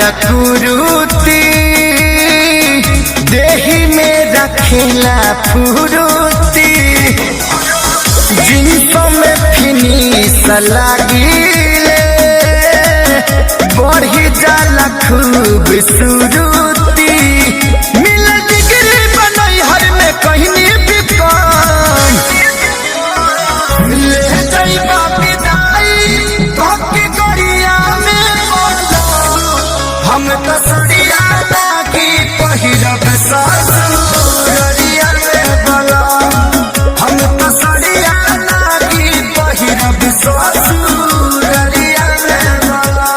कुरुती देही में रखेला फुरुती जिनको में फिनिश लागिले बढ़ी जाला खूब सुरुती मिल डिग्री बनई हर में कहीं भी कौन ले जाइबा विदाई धोके गरिया में बोलो हम तो सड़िया लागी पहिरब ससुरिया में बोलो हम तो सड़िया लागी पहिरब ससुरिया में बोलो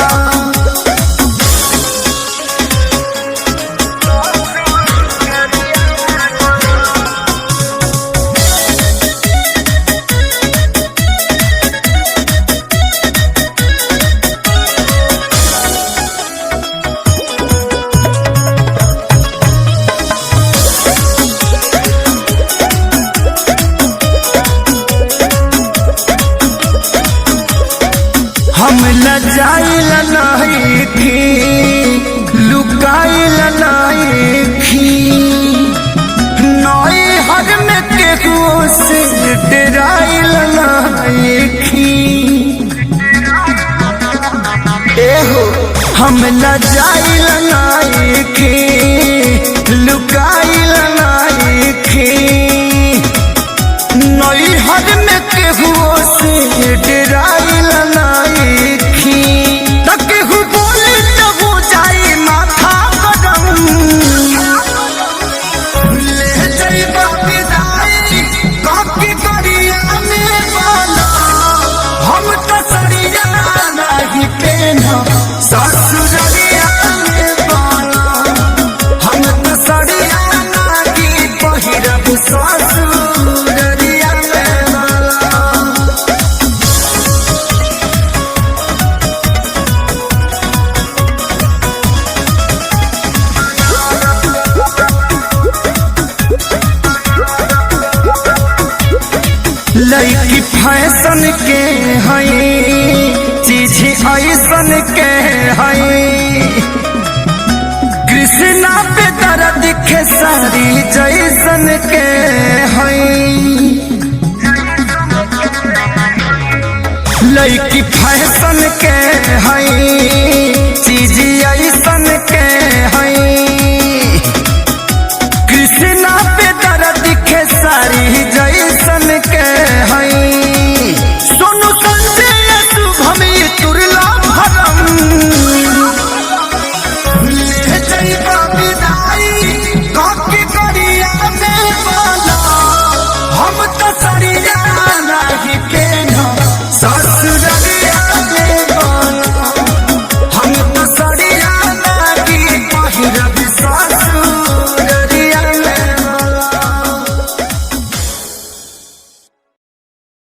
हम लजाइल नहीं थी लुकाइल नहीं थी नई हर में केहू से डराइल नहीं थी एहो हम लजाइल नहीं थी लुकाइल नहीं थी नई हर में केहू से डराइल नहीं थी त केहू बोली त हो जाई माथा गरम ले जाइबा विदाई काकी गरिया में बोलो हम तो सड़िया नहीं पेनब ससुरिया में बोलो हम तो सड़िया नहीं पहिरब ससुरिया में बोलो लड़की फैशन के हई चीज ऐसन के हई कृष्णा पे दर्द खेसारी जैसन के हई लड़की फैशन के हई